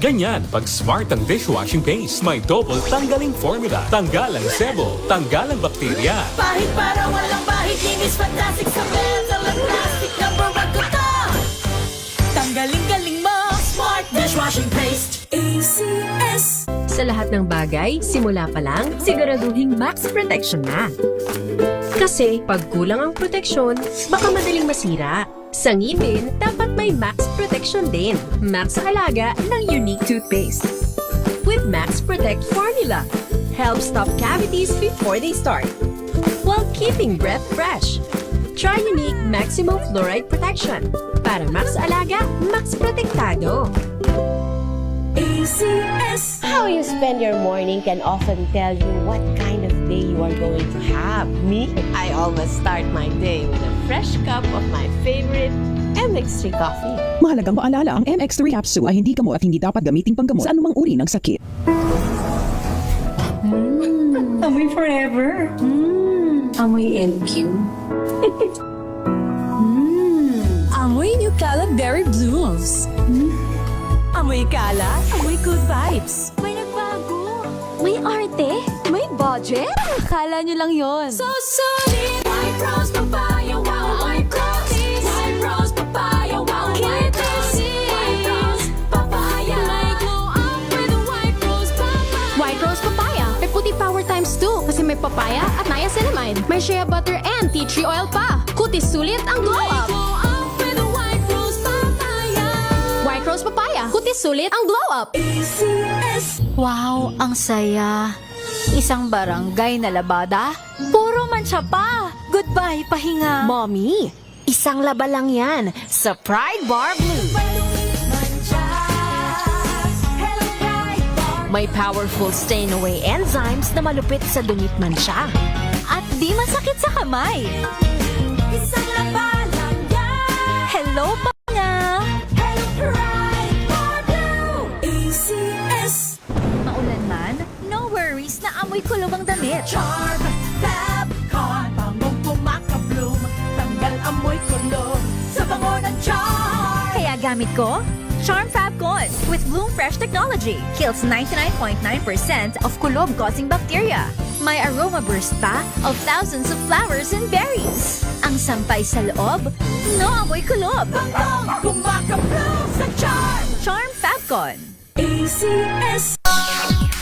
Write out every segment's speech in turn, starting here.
Ganyan pag Smart ang dishwashing paste. May double tanggaling formula. Tanggal ang sebo, tanggal ang bakterya. Pahit para walang bahid, linis fantastic sa metal at plastic na barakuta. Tanggaling-galing mo, Smart dishwashing paste. ACS. Sa lahat ng bagay, simula pa lang, siguraduhing max protection na. Kasi pag kulang ang proteksyon, baka madaling masira. Sa ngipin, dapat may max protection din. Max Alaga ng Unique Toothpaste. With Max Protect Formula, helps stop cavities before they start, while keeping breath fresh. Try Unique Maximum Fluoride Protection. Para Max Alaga, Max Protektado. ACS. How you spend your morning can often tell you what kind of day you are going to have. Me, I always start my day with a fresh cup of my favorite MX3 coffee. Mahalagang maalala, ang MX3 capsule ay hindi gamot at hindi dapat gamiting panggamot sa anumang uri ng sakit. Amoy forever. Amoy LQ. Amoy New Calab Berry Blooms. Amoy kalat, amoy good vibes. May nagbago. May arte? May budget? Akala nyo lang yon. So solid. White rose papaya, wow, white rose. White rose papaya, wow, white rose. White rose papaya. May glow up with a white rose papaya. White Rose Papaya. May puti power times 2 kasi may papaya at niacinamide. May shea butter and tea tree oil pa. Kutis sulit ang glow May up. glow up with a white rose papaya. White Rose Papaya. Kutis sulit ang glow up. ACS. Wow, ang saya. Isang barangay na labada, puro mancha pa. Goodbye, pahinga. Mommy, isang laba lang yan sa Pride Bar Blue. May powerful stain-away enzymes na malupit sa dumit mansya. At di masakit sa kamay. Isang laba lang yan. Hello, panga. Hello, Pride Bar Blue. ACS. Maulan man, no worries na amoy kulong ang damit. Charm, Fabcon, bangong pumakabloom. Tanggal amoy kulong sa bango ng charm. Kaya gamit ko, Charm Fabcon with Bloom Fresh technology. Kills 99.9% of kulob-causing bacteria. May aroma burst pa of thousands of flowers and berries. Ang sampay sa loob, no amoy kulob. Bangong pumakabloom sa charm. Charm Fabcon. ACS.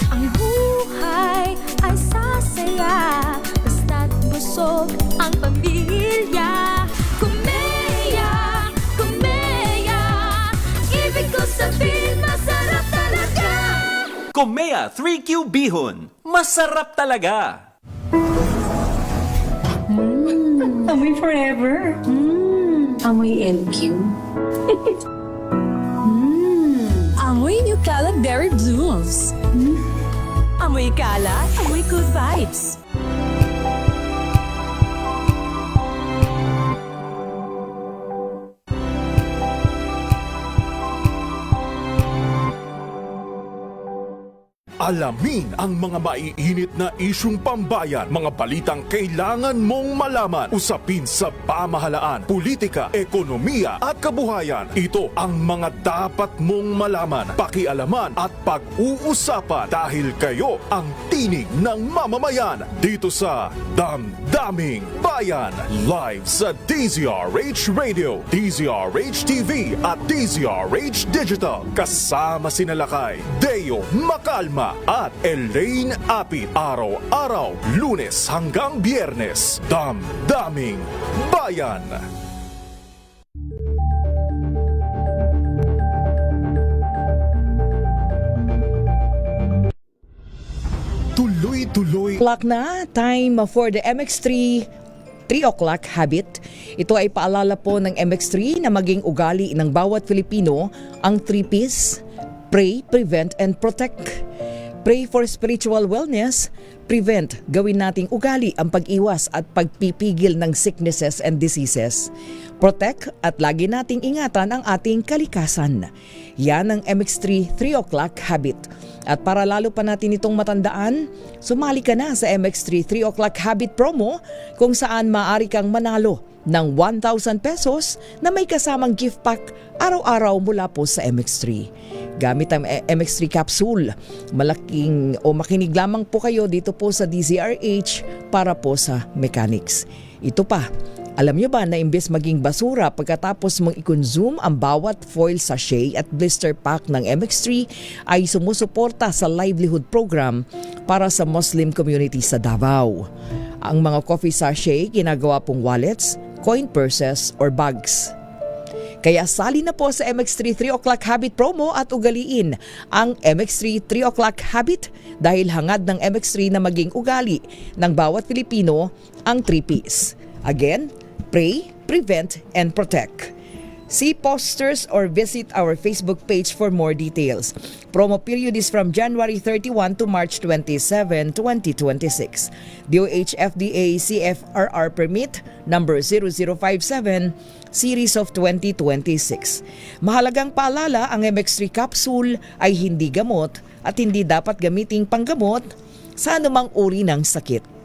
Ang buhay ay sasaya basta't busog ang pamilya. Kumeya, kumeya. Ibig ko sabihin, masarap talaga. Komea 3Q Bihon. Masarap talaga! Amoy forever. Amoy LQ. Amoy New Calab Berry Blooms. Amoy kalat, amoy good vibes. Alamin ang mga maiinit na isyung pambayan, mga balitang kailangan mong malaman, usapin sa pamahalaan, politika, ekonomiya at kabuhayan. Ito ang mga dapat mong malaman, pakialaman at pag-uusapan dahil kayo ang tinig ng mamamayan dito sa Damdaming Bayan. Live sa DZRH Radio, DZRH TV at DZRH Digital. Kasama sina Lakay, Deo Macalma at Elaine Apit. Araw-araw, Lunes hanggang Biyernes. Damdaming Bayan. Tuloy-tuloy. Clock na, time for the MX3 3 o'clock habit. Ito ay paalala po ng MX3 na maging ugali ng bawat Pilipino ang 3 P's: pray, prevent, and protect. Pray for spiritual wellness. Prevent, gawin nating ugali ang pag-iwas at pagpipigil ng sicknesses and diseases. Protect, at lagi nating ingatan ang ating kalikasan. Yan ang MX3 3 o'clock habit. At para lalo pa natin itong matandaan, sumali ka na sa MX3 3 o'clock habit promo kung saan maaari kang manalo ng 1,000 pesos na may kasamang gift pack araw-araw mula po sa MX3. gamit ang MX3 capsule. Makinig lamang po kayo dito po sa DZRH para po sa mechanics. Ito pa, alam nyo ba na imbes maging basura pagkatapos mong i-consume ang bawat foil sachet at blister pack ng MX3 ay sumusuporta sa livelihood program para sa Muslim community sa Davao. Ang mga coffee sachet ginagawa pong wallets, coin purses or bags. Kaya sali na po sa MX3 3 O'Clock Habit promo at ugaliin ang MX3 3 O'Clock Habit dahil hangad ng MX3 na maging ugali ng bawat Pilipino ang 3Ps. Again, pray, prevent, and protect. See posters or visit our Facebook page for more details. Promo period is from January 31 to March 27, 2026. DOH FDA CFRR permit number 0057 series of 2026. Mahalagang paalala, ang MX3 capsule ay hindi gamot at hindi dapat gamiting panggamot sa anumang uri ng sakit.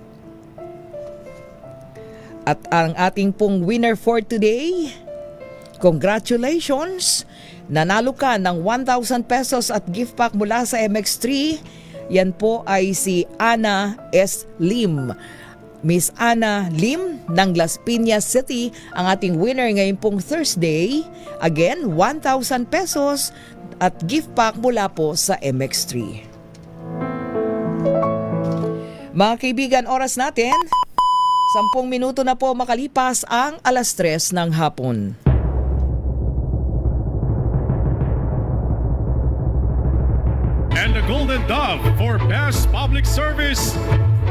At ang ating pong winner for today, congratulations! Nanalo ka ng 1,000 pesos at gift pack mula sa MX3. Yan po ay si Ana S. Lim. Miss Ana Lim ng Las Piñas City ang ating winner ngayon pong Thursday. Again, 1,000 pesos at gift pack mula po sa MX3. Mga kaibigan, oras natin 10 minuto na po makalipas ang 3:00 ng hapon. And the Golden Dove for Best Public Service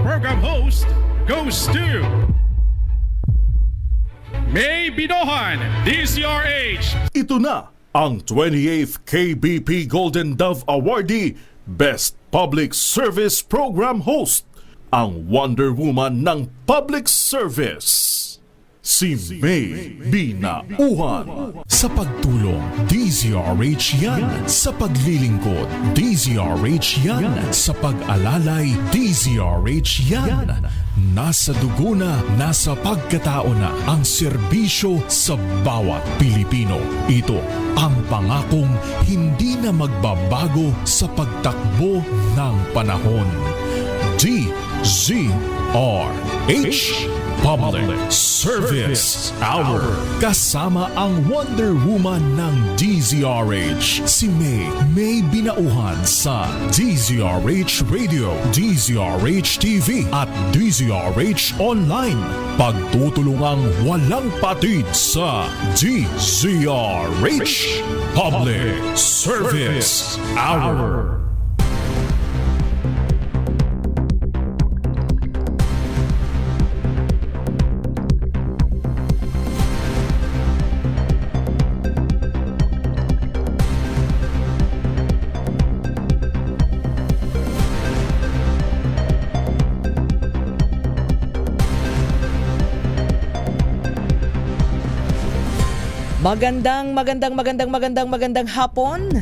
Program Host goes to May Binohan, DZRH. Ito na ang 28th KBP Golden Dove Awardee Best Public Service Program Host, ang Wonder Woman ng Public Service, si May Binauhan. Sa pagtulong, DZRH yan. Sa paglilingkod, DZRH yan. Sa pag-alalay, DZRH yan. Nasa dugo na, nasa pagkatao na ang serbisyo sa bawat Pilipino. Ito ang pangakong hindi na magbabago sa pagtakbo ng panahon. DZRH Public Service Hour. Kasama ang Wonder Woman ng DZRH, si May Binauhan sa DZRH Radio, DZRH TV at DZRH Online. Pagtutulungang walang patid sa DZRH Public Service Hour. Magandang hapon.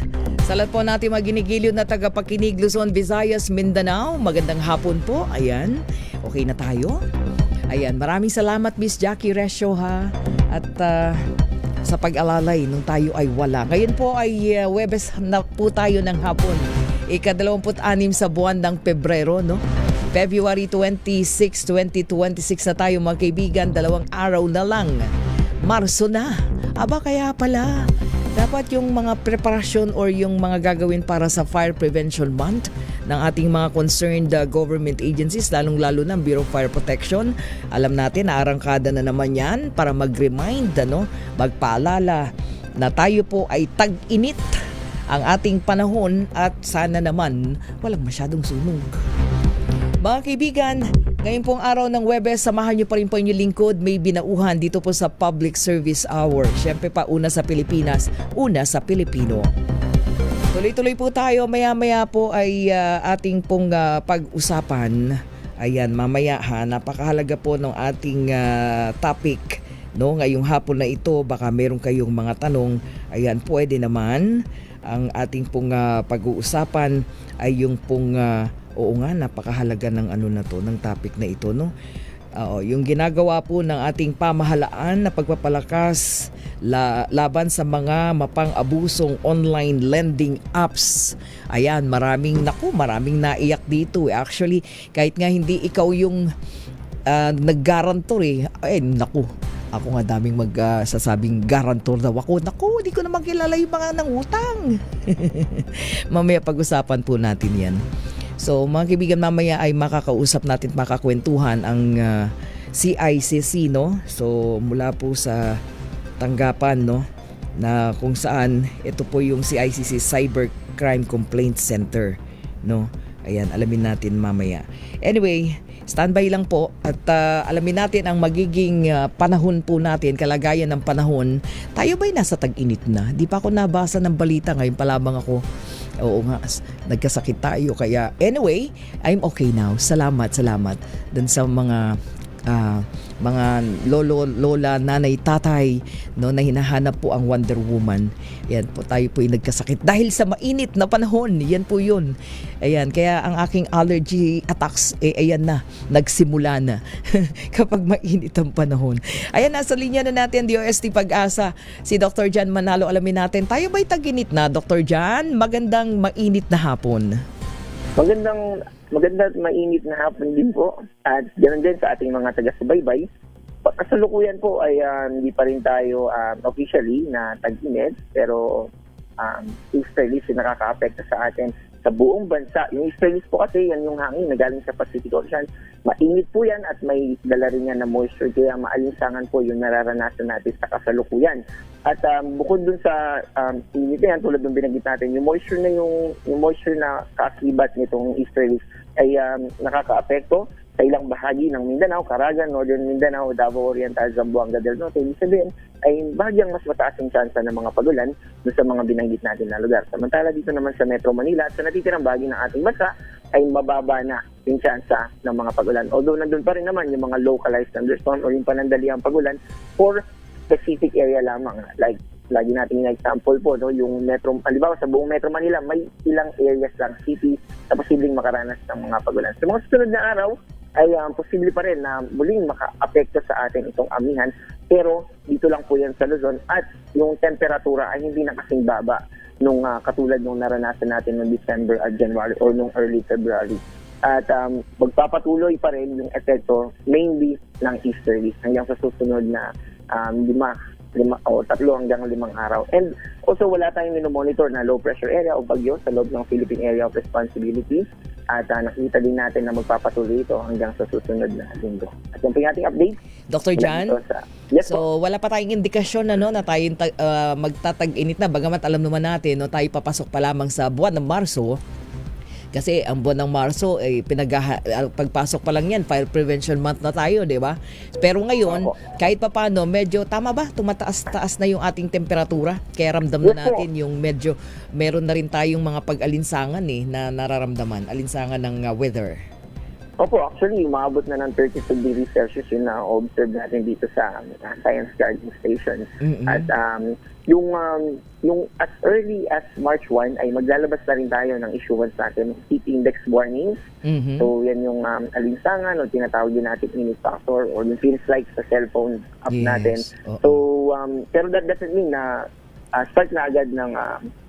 Sa lahat po natin mga ginigiliw na tagapakinig Luzon, Visayas, Mindanao. Magandang hapon po. Ayan. Okay na tayo. Ayan. Maraming salamat Miss Jackie Resyo ha. At sa pag-alalay nung tayo ay wala. Ngayon po ay Huwebes na po tayo ng hapon. Ika-26 sa buwan ng Pebrero, no? February 26, 2026 na tayo mga kaibigan. 2 araw na lang. Marso na. Aba kaya pala, dapat yung mga preparasyon or yung mga gagawin para sa Fire Prevention Month ng ating mga concerned government agencies, lalong-lalo ng Bureau of Fire Protection. Alam natin, naarangkada na naman yan para mag-remind, magpaalala na tayo po ay tag-init ang ating panahon at sana naman walang masyadong sunog. Mga kaibigan, ngayon pong araw ng Huwebes, samahan niyo pa rin po inyong lingkod, May Binauhan dito po sa Public Service Hour. Siyempre pa, una sa Pilipinas, una sa Pilipino. Tuloy-tuloy po tayo, maya-maya po ay ating pong pag-usapan. Ayan, mamaya ha, napakahalaga po ng ating topic. No, ngayong hapon na ito, baka meron kayong mga tanong. Ayan, pwede naman. Ang ating pong pag-uusapan ay yung pong oo nga, napakahalaga ng ano na to, ng topic na ito, no? Yung ginagawa po ng ating pamahalaan na pagpapalakas laban sa mga mapang-abusong online lending apps. Ayan, maraming naiyak dito. Actually, kahit nga hindi ikaw yung nag-guarantor ako nga daming magsasabing guarantor daw ako. Naku, di ko naman kilala yung mga nangutang. Mamaya pag-usapan po natin yan. So mga kaibigan, mamaya ay makakausap natin, makakwentuhan ang CICC, no? So mula po sa tanggapan, no, na kung saan ito po yung CICC Cybercrime Complaint Center, no? Ayan, alamin natin mamaya. Anyway, standby lang po at alamin natin ang magiging panahon po natin, kalagayan ng panahon. Tayo ba'y nasa tag-init na? Di pa ako nabasa ng balita, ngayon pa lamang ako. Oo nga, nagkasakit tayo. Kaya anyway, I'm okay now. Salamat dun sa mga lolo, lola, nanay, tatay, no, na hinahanap po ang Wonder Woman. Yan po, tayo po ay nagkasakit dahil sa mainit na panahon. Yan po yun. Ayan, kaya ang aking allergy attacks, ayan na, nagsimula na kapag mainit ang panahon. Ayan, nasa linya na natin, DOST Pag-asa, si Dr. Jan Manalo. Alamin natin, tayo ba'y tag-init na, Dr. Jan? Magandang mainit na hapon. Maganda at mainit na hapon din po. At ganoon din sa ating mga taga-subaybay. Kasalukuyan po ay hindi pa rin tayo officially na tag-init, pero easterlies yung nakaka-apekto sa atin sa buong bansa. Yung easterlies po kasi yan yung hangin na galing sa Pacific Ocean. Mainit po yan at may dala rin yan na moisture, kaya maalinsangan po yung nararanasan natin sa kasalukuyan. At bukod dun sa init na yan, tulad ng binanggit natin, yung moisture na kaakibat nitong easterlies ay nakaka-apekto sa ilang bahagi ng Mindanao, Caraga, Northern Mindanao, Davao Oriental, Zamboanga del Norte. Ibig sabihin ay bahagyang mas mataas ang tsansa ng mga pagulan doon sa mga binanggit natin na lugar. Samantala dito naman sa Metro Manila at sa natitirang bahagi ng ating bansa ay mababa na yung tsansa ng mga pagulan. Although nandun pa rin naman yung mga localized thunderstorm o yung panandaliang pagulan for specific area lamang. Like, lagi natin yung example po, no, yung Metro, halimbawa sa buong Metro Manila, may ilang areas lang, cities, na posibleng makaranas ng mga pagulan. Sa mga susunod na araw, ay posible pa rin na muling maka-apekto sa atin itong amihan, pero dito lang po yan sa Luzon at yung temperatura ay hindi na kasing baba nung katulad nung naranasan natin noong December at January or nung early February. At magpapatuloy pa rin yung epekto mainly ng easterlies hanggang sa susunod na 3 hanggang 5 araw. And also wala tayong minomonitor na low pressure area o bagyo sa loob ng Philippine Area of Responsibility. At nakita din natin na magpapatuloy ito hanggang sa susunod na linggo. At yung ating update. Dr. Jan, yes, so wala pa tayong indikasyon na tayong magtatag-init na. Bagamat alam naman natin, tayo papasok pa lamang sa buwan ng Marso. Kasi ang buwan ng Marso ay pagpasok pa lang yan, Fire Prevention Month na tayo, di ba? Pero ngayon, kahit pa paano, medyo tama ba? Tumataas-taas na yung ating temperatura. Kaya ramdam na natin yung medyo, meron na rin tayong mga pag-alinsangan na nararamdaman. Alinsangan ng weather. Opo, actually, umabot na ng 32 degrees Celsius yung na-observe natin dito sa Science Garden Station. Mm-hmm. At yung as early as March 1 ay maglalabas na rin tayo ng issuance natin heat index warnings. Mm-hmm. So yan yung alinsangan o tinatawag din natin minute factor or yung feels like sa cellphone app natin. So pero that doesn't mean na start na agad ng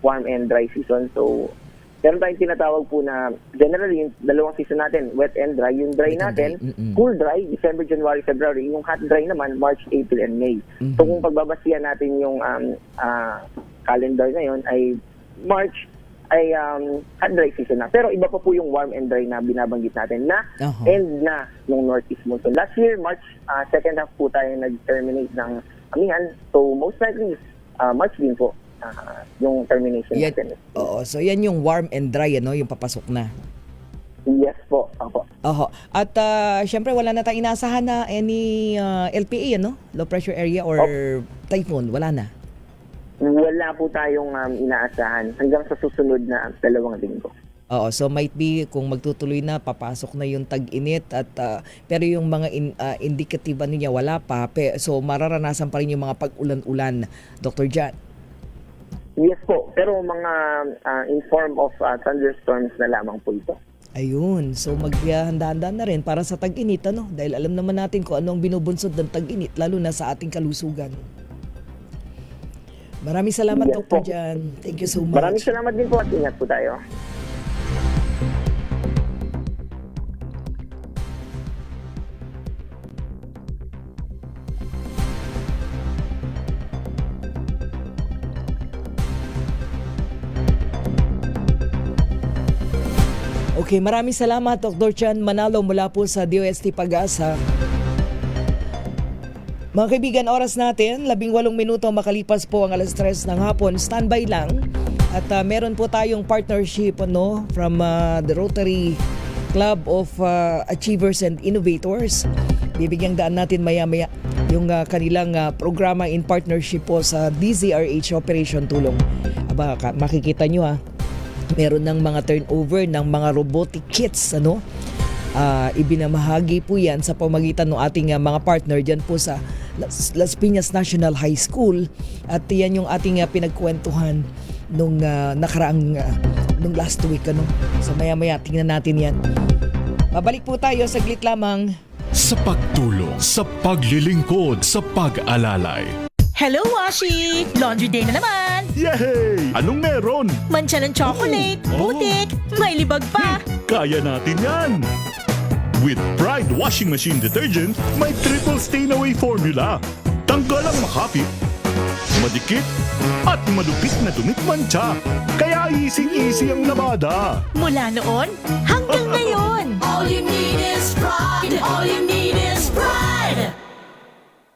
warm and dry season. So meron tayong tinatawag po na generally yung dalawang season natin, wet and dry. Yung dry natin, cool dry, December, January, February. Yung hot dry naman, March, April, and May. Mm-hmm. So kung pagbabasihan natin yung calendar na yun, ay March ay hot dry season na. Pero iba pa po yung warm and dry na binabanggit natin na end na yung northeast monsoon. Last year, March, second half po tayo nag-terminate ng amihan. So most likely, March din po. Yung termination natin. Oo, so yan yung warm and dry, yung papasok na. Yes po, opo. At syempre wala na tayong inasahan na any LPA, low pressure area or typhoon, wala na. Wala po tayong inaasahan hanggang sa susunod na 2 linggo. Oo, so might be kung magtutuloy na, papasok na yung tag-init at pero yung mga indicative niya wala pa. So mararanasan pa rin yung mga pag-ulan-ulan, Dr. Jan. Yes po, pero mga in form of thunderstorms na lamang po ito. Ayun, so maghanda-handa na rin para sa tag-init, ano? Dahil alam naman natin kung ano ang binubunsod ng tag-init, lalo na sa ating kalusugan. Maraming salamat, Yes, Dr. po. Jan. Thank you so much. Maraming salamat din po at ingat po tayo. Okay, maraming salamat, Dr. Chan Manalo mula po sa DOST Pag-asa. Mga kaibigan, oras natin, 18 minuto makalipas po ang 3:00 ng hapon. Standby lang. At meron po tayong partnership from the Rotary Club of Achievers and Innovators. Bibigyang daan natin maya-maya yung kanilang programa in partnership po sa DZRH Operation Tulong. Aba, makikita nyo meron ng mga turnover ng mga robotic kits, ibinamahagi po yan sa pamagitan ng ating mga partner dyan po sa Las Piñas National High School, at yan yung ating pinagkwentuhan nung nakaraang nung last week, so maya-maya tingnan natin yan. Babalik po tayo saglit lamang. Sa pagtulong, sa paglilingkod, sa pag-alalay. Hello, Washi! Laundry day na naman! Yay! Anong meron? Mancha ng chocolate, putik, may libag pa! Kaya natin yan! With Pride Washing Machine Detergent, may triple stain-away formula. Tanggal ang makapit, madikit, at madupit na dumit mancha. Kaya easy-easy ang labada. Mula noon hanggang ngayon! All you need is pride. All you need is pride.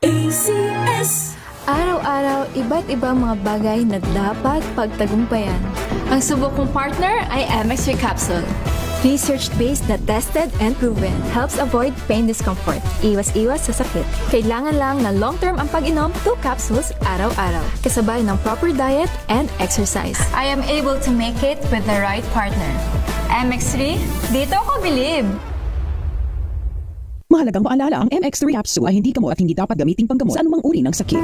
ACS. Araw-araw, iba't ibang mga bagay na dapat pagtagumpayan. Ang subok kong partner ay MX3 Capsule. Research-based na tested and proven. Helps avoid pain discomfort. Iwas-iwas sa sakit. Kailangan lang na long-term ang pag-inom 2 capsules araw-araw. Kasabay ng proper diet and exercise. I am able to make it with the right partner. MX3, dito ako bilib! Mahalagang paalala, ang MX3 capsule ay hindi gamot at hindi dapat gamitin panggamot sa anumang uri ng sakit.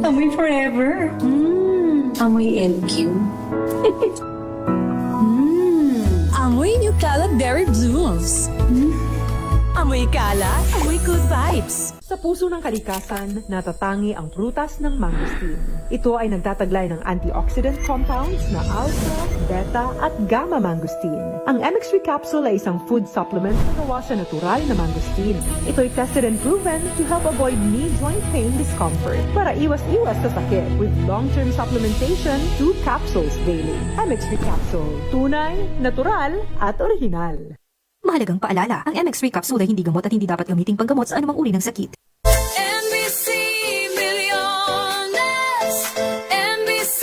Amoy forever. Amoy LQ. Amoy New Cala Berry Blooms. Amoy kala, amoy good vibes! Sa puso ng kalikasan, natatangi ang prutas ng mangosteen. Ito ay nagtataglay ng antioxidant compounds na alpha, beta at gamma mangosteen. Ang MX3 capsule ay isang food supplement na gawa sa natural na mangosteen. Ito ay tested and proven to help avoid knee joint pain discomfort para iwas-iwas sa sakit with long-term supplementation 2 capsules daily. MX3 capsule, tunay, natural at original. Mahalagang paalala, ang MX3 capsule ay hindi gamot at hindi dapat gamiting panggamot sa anumang uri ng sakit. NBC Milliones. NBC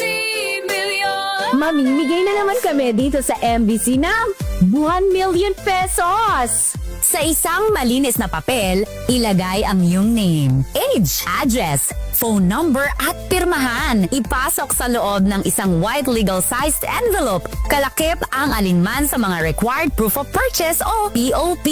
Milliones. Mamimigay na naman kami dito sa MBC ng 1 million pesos! Sa isang malinis na papel, ilagay ang iyong name, age, address, phone number at pirmahan. Ipasok sa loob ng isang white legal-sized envelope. Kalakip ang alinman sa mga required proof of purchase o POP.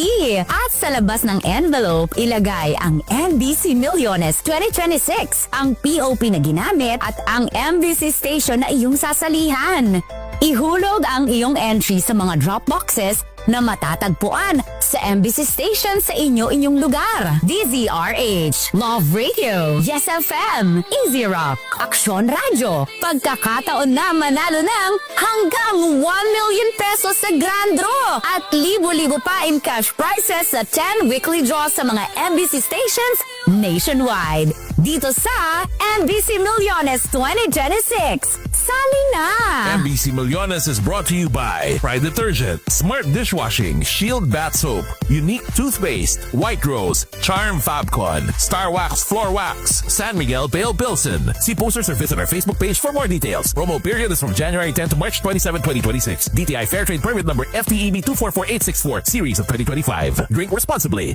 At sa labas ng envelope, ilagay ang MBC Milliones 2026, ang POP na ginamit at ang MBC station na iyong sasalihan. Ihulog ang iyong entry sa mga drop boxes na matatagpuan sa MBC station sa inyong lugar. DZRH, Love Radio, Yes FM, Easy Rock, Aksyon Radio. Pagkakataon na manalo ng hanggang 1 million pesos sa Grand Draw at libo-libo pa in cash prizes sa 10 weekly draws sa mga MBC stations nationwide. Dito sa MBC Milliones 2026. Sali na! MBC Milliones is brought to you by Pride Detergent, Smart Dishwashing, Shield Bath Soap, Unique Toothpaste, White Rose, Charm Fabcon, Star Wax Floor Wax, San Miguel Pale Pilsen. See posters or visit our Facebook page for more details. Promo period is from January 10 to March 27, 2026. DTI Fairtrade Permit Number FTEB 244864, Series of 2025. Drink responsibly.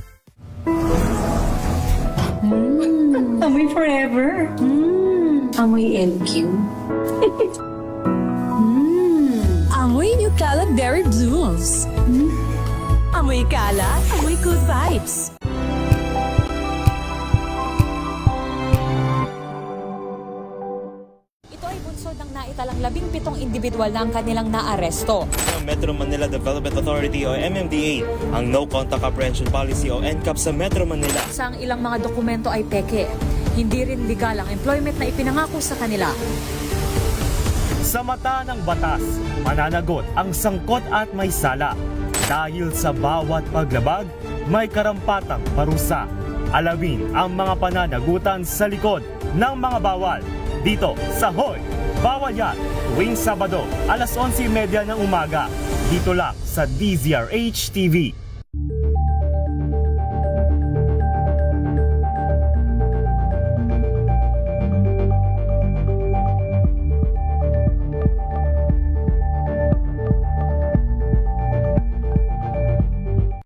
Amoy forever. Amoy LQ. Amoy New Cala Berry Blooms. Amoy kala, amoy good vibes! Ito ay bunsod ng naitalang 17 individual na ang kanilang naaresto. Ng Metro Manila Development Authority o MMDA ang No Contact Apprehension Policy o NCAP sa Metro Manila. Sa ang ilang mga dokumento ay peke. Hindi rin legal ang employment na ipinangako sa kanila. Sa mata ng batas, mananagot ang sangkot at may sala. Dahil sa bawat paglabag, may karampatang parusa. Alamin ang mga pananagutan sa likod ng mga bawal. Dito sa Hoy! Bawal Yan! Tuwing Sabado, alas 11:30 ng umaga. Dito lang sa DZRH TV.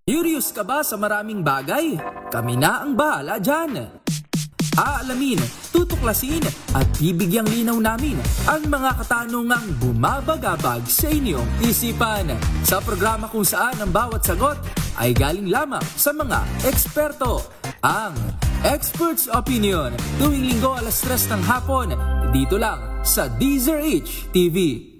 Curious ka ba sa maraming bagay? Kami na ang bahala dyan. Aalamin, tutuklasin at bibigyang linaw namin ang mga katanungang bumabagabag sa inyong isipan. Sa programa kung saan ang bawat sagot ay galing lamang sa mga eksperto. Ang Expert's Opinion, tuwing linggo alas 3 ng hapon, dito lang sa DZRH TV.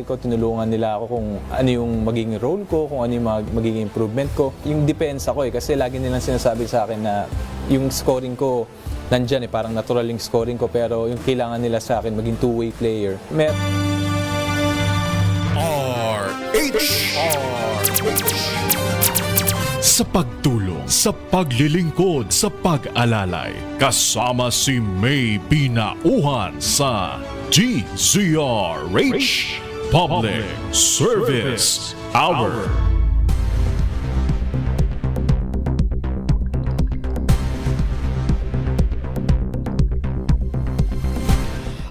Ko, tinulungan nila ako kung ano yung magiging role ko, kung ano yung magiging improvement ko. Yung depensa ko kasi lagi nilang sinasabi sa akin na yung scoring ko nandyan parang natural yung scoring ko, pero yung kailangan nila sa akin maging two-way player. Sa pagtulong, sa paglilingkod, sa pag-alalay, kasama si May Binauhan sa DZRH Public Service Hour.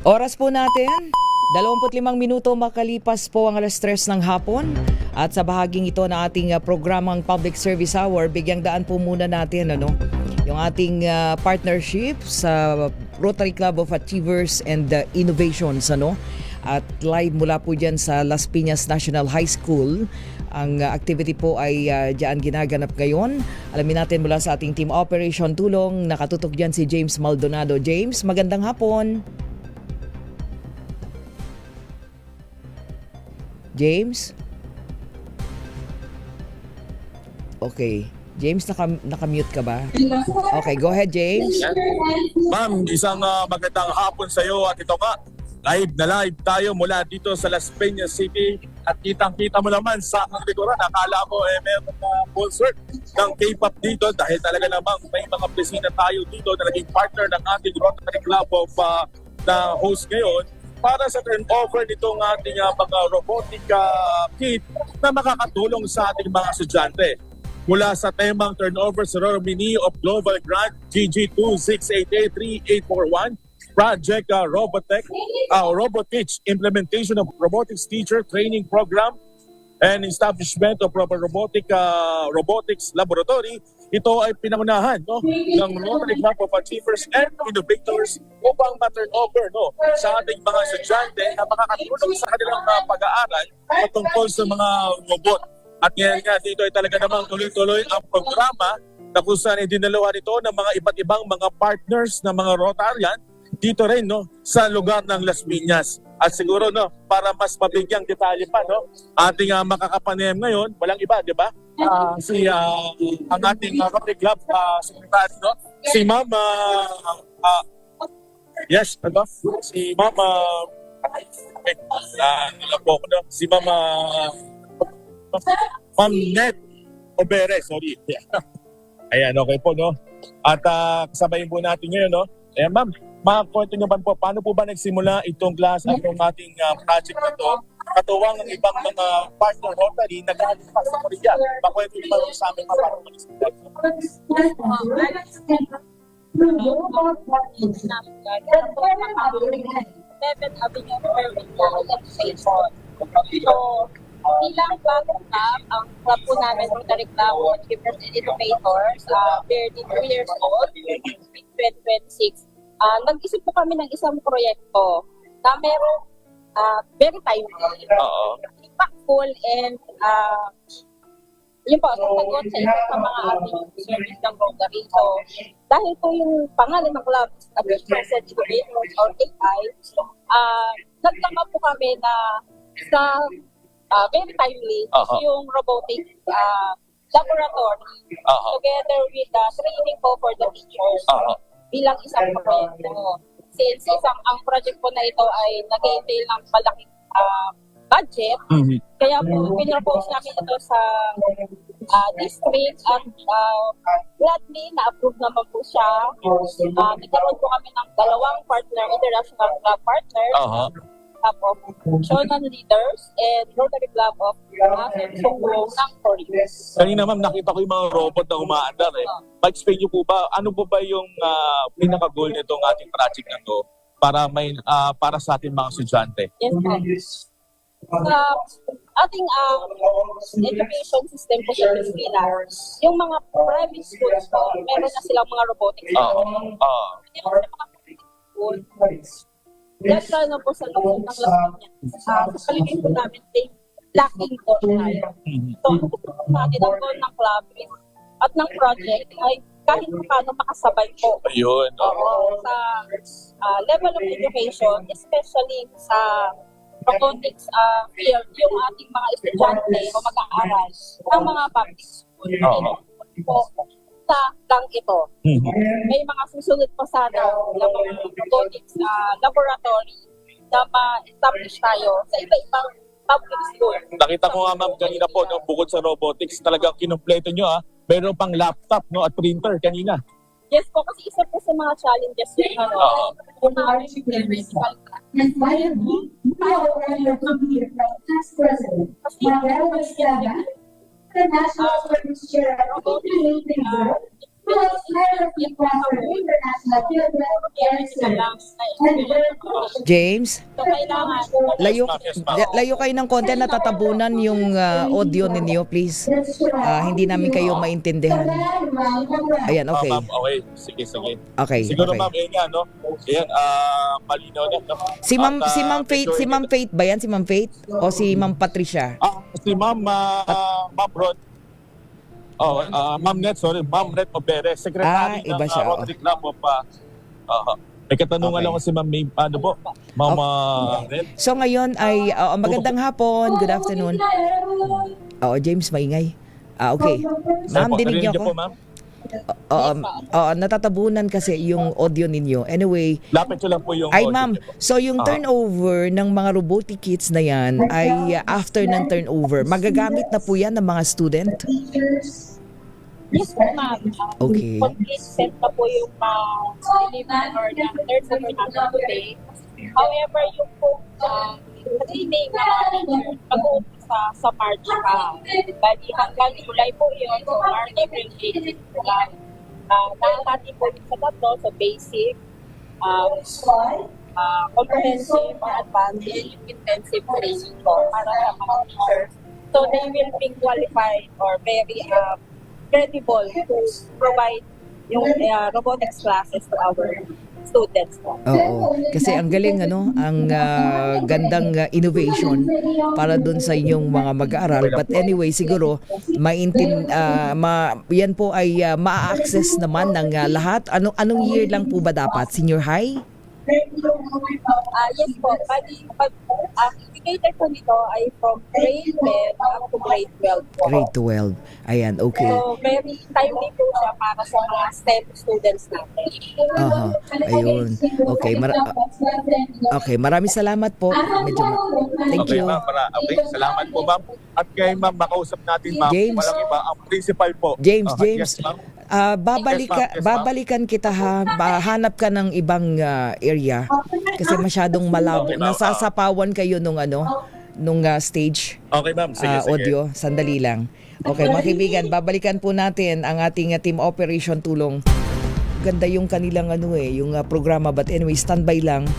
Oras po natin, 25 minuto makalipas po ang alas 3 ng hapon. At sa bahaging ito na ating programang Public Service Hour, bigyang daan po muna natin yung ating partnership sa Rotary Club of Achievers and Innovations. At live mula po dyan sa Las Piñas National High School. Ang activity po ay dyan ginaganap ngayon. Alamin natin mula sa ating Team Operation Tulong. Nakatutok dyan si James Maldonado. James, magandang hapon. James? Okay. James, nakamute ka ba? Okay, go ahead, James. Ma'am, isang magandang hapon sa iyo at ito nga, live tayo mula dito sa Las Piñas City at kitang-kita mo naman sa likuran. Akala ko meron na concert ng K-pop dito dahil talaga namang may mga presina tayo dito na naging partner ng ating Rotary Club of na host ngayon para sa turnover nitong ating mga robotic kit na makakatulong sa ating mga estudyante. Mula sa temang turnover sa Romini of Global Grant GG26883841, Project Robotech Implementation of Robotics Teacher Training Program and Establishment of Robotics Laboratory. Ito ay pinangunahan ng Rotary Club of Achievers and Innovators upang ma-turnover sa ating mga estudyante na makakatulong sa kanilang pag-aaral patungkol sa mga robot. At ngayon nga dito ay talaga namang tuloy-tuloy ang programa na kung saan idinaluhan ito ng mga iba't ibang mga partners ng mga Rotarian dito rin sa lugar ng Las Piñas. At siguro para mas mabigyang detalye pa ating makakapanayam ngayon, walang iba, di ba? Ang ating Rotary Club Secretary, si Mama si Mama si Mama Ma'am Net Obere, sorry. Ayan, okay po, At kasabayin po natin ngayon, Ayan, ma'am, makakwento nyo ba po, paano po ba nagsimula itong class at itong ating project na ito? Katuwang ng ibang mga partner Rotary na galing pa sa Korea. Makwento nyo ba sa amin paano po nagsimula? Bilang bagong club, ang club po namin, Rotary Club of Achievers and Innovators, barely 2 years old, 2026. Nag-isip po kami ng isang proyekto na merong very timely, impactful, and yun po, sasagot sa isa sa mga ating service ng Rotary. So, dahil po yung pangalan ng club, Achievers and Innovators or AI, nagtama po kami na sa very timely yung robotic laboratory together with the training po for the teachers bilang isang proyekto. Since ang project po na ito ay nag-entail ng malaking budget, kaya po pinropose namin ito sa district at gladly na-approve naman po siya. Nagkaroon po kami ng 2 partner, international club partners, of Shonan leaders and Rotary Club of Songwon ng Korea. Kanina ma'am, nakita ko yung mga robot na umaandar eh. Pa-explain niyo po ba, ano po ba yung pinaka-goal nitong ating project na to para sa ating mga estudyante? Yes, ma'am. Sa ating education system po sa Pilipinas, yung mga private schools po, meron na silang mga robotics. Hindi po sa mga public schools. Dahil na po sa loob ng lahat niya. Sa paligid po namin, lacking po tayo. So, gusto po natin ang goal ng club at ng project ay kahit paano makasabay po. Ayun. Sa level of education, especially sa robotics field, yung ating mga estudyante o mag-aaral ng mga public school. Lang ito. May mga susunod pa sana na mga robotics laboratory na ma-establish tayo sa iba-ibang public school. Nakita ko nga ma'am kanina po, no, bukod sa robotics, talagang kinumpleto nyo meron pang laptop at printer kanina. Yes po, kasi isa po sa mga challenges yun. The National Service Chair of International James, layo kayo ng konti, natatabunan yung audio ninyo, please. Hindi namin kayo maintindihan. Ayan, okay. Ma'am, okay. Sige. Okay. Siguro okay. ma'am, no? Ayan, malinaw na. No? Si Ma'am Faith ba yan? Si Ma'am Faith? O si Ma'am Patricia? Si Ma'am Ron. Ma'am Net Oberes, Secretary ng Rotary Club of may katanungan lang ko si Ma'am May, Ma'am Red. So ngayon ay magandang hapon, good afternoon. James, maingay. Okay. Ma'am, dinig niyo ako? Natatabunan kasi yung audio ninyo. Anyway, lapit ko lang po yung audio. Ma'am, so yung turnover ng mga robotic kits na yan ay after ng turnover, magagamit na po yan ng mga student? Yes po, ma'am. Okay. Complete set na po yung delivery or the third semester today. However, yung po training na teacher mag-uumpisa sa March pa. Bali, hanggang July po yun. So, March, April, May, July. Nakakati po sa tatlo, so basic, comprehensive, or advanced, and intensive training po para sa mga teachers. So, they will be qualified or very credible to provide yung robotics classes to our students. Oo. Kasi ang galing, ang gandang innovation para dun sa inyong mga mag-aaral. But anyway, siguro, yan po ay ma-access naman ng lahat. Anong year lang po ba dapat? Senior high? Yes po. Indicator po nito ay from grade 10 up to grade 12 po. Grade 12. Ayan, okay. So, very timely po siya para sa mga STEM students natin. Ayun. Okay. Okay, maraming salamat po. Thank you. Ma'am, salamat po ma'am. At kay ma'am, makausap natin ma'am. James. Walang iba, ang principal po. James. Yes, ma'am. Babalikan kita ha. Hanap ka ng ibang area kasi masyadong malabo. Nasasapawan kayo nung stage. Okay, ma'am. Sige. Audio. Sandali lang. Okay, mga kaibigan, babalikan po natin ang ating team operation tulong. Ganda yung kanilang yung programa, but anyway, standby lang.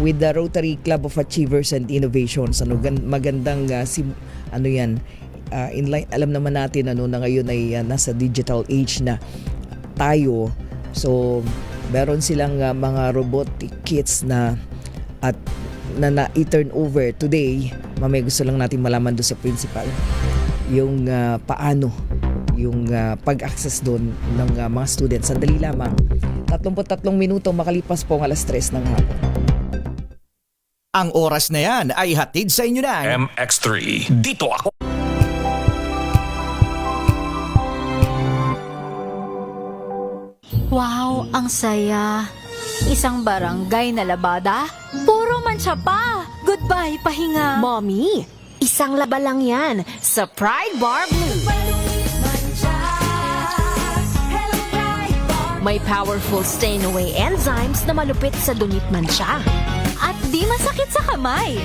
with the Rotary Club of Achievers and Innovations. Magandang alam naman natin na ngayon ay nasa digital age na tayo. So meron silang mga robotic kits na i-turn over today. Mamaya gusto lang natin malaman doon sa principal yung paano yung pag-access doon ng mga students. Sandali lamang, 33 minuto makalipas po ang 3:00 ng hapon. Ang oras na yan ay hatid sa inyo ng MX3. Dito ako. Wow, ang saya. Isang barangay na labada, puro mancha pa. Goodbye, pahinga. Mommy, isang laba lang yan sa Pride Bar Blue. May powerful stain-away enzymes na malupit sa dunit mancha. At di masakit sa kamay.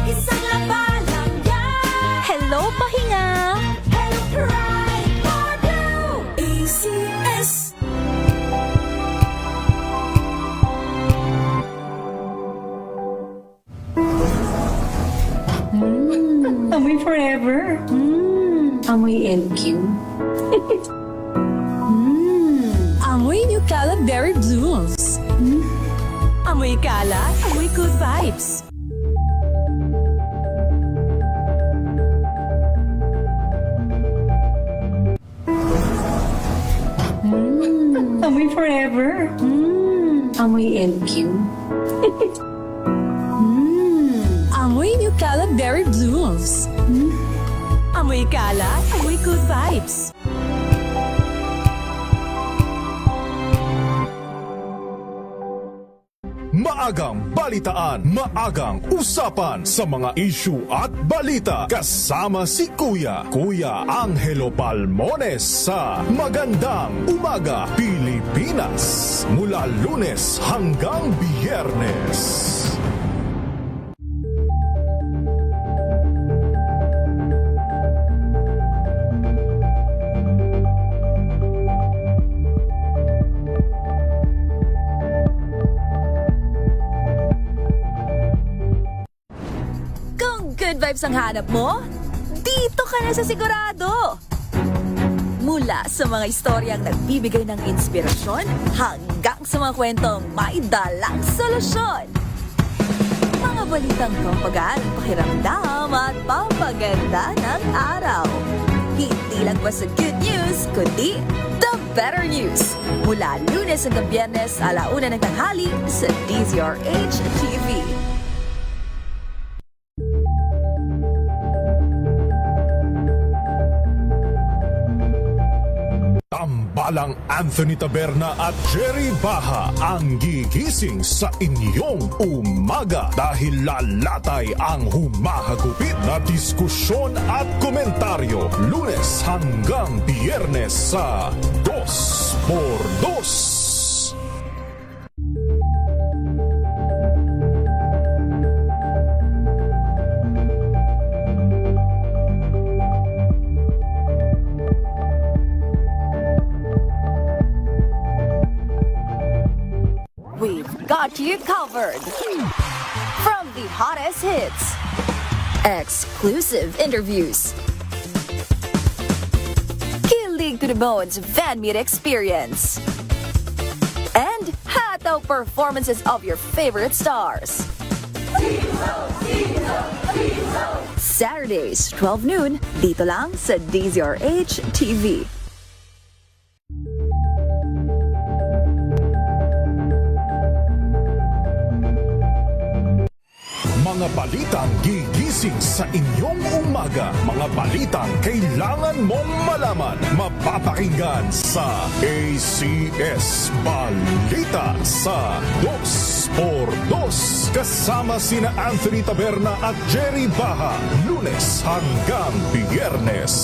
Isang laba lang yan. Hello, pahinga. Hello, Pride Bar Blue. ACS. Amoy forever. Amoy LQ. Amoy New Calab Berry Blooms. Amoy kalat, amoy good vibes. Amoy forever. Amoy LQ. Amoy New Calab Berry Blooms. Amoy kalat, amoy good vibes. Maagang balitaan, maagang usapan sa mga issue at balita. Kasama si Kuya Angelo Palmones sa Magandang Umaga Pilipinas. Mula Lunes hanggang Biyernes. Good vibes ang hanap mo? Dito ka na sa sigurado! Mula sa mga istoryang nagbibigay ng inspirasyon hanggang sa mga kwentong may dalang solusyon. Mga balitang pampagaan ang pakiramdam at pampaganda ng araw. Hindi lang ba sa good news, kundi the better news. Mula Lunes hanggang Biyernes, 1:00 ng tanghali sa DZRH TV. Tambalang Anthony Taberna at Jerry Baha ang gigising sa inyong umaga dahil lalatay ang humahagupit na diskusyon at komentaryo Lunes hanggang Biyernes sa 2x2. Got you covered. From the hottest hits, exclusive interviews, kilig to the bones fan meet experience, and hataw performances of your favorite stars. Saturdays, 12 noon, dito lang sa DZRH TV. Mga balitang gigising sa inyong umaga. Mga balitang kailangan mong malaman. Mapapakinggan sa ACS Balita sa 2x2. Kasama sina Anthony Taberna at Jerry Baha. Lunes hanggang Biyernes.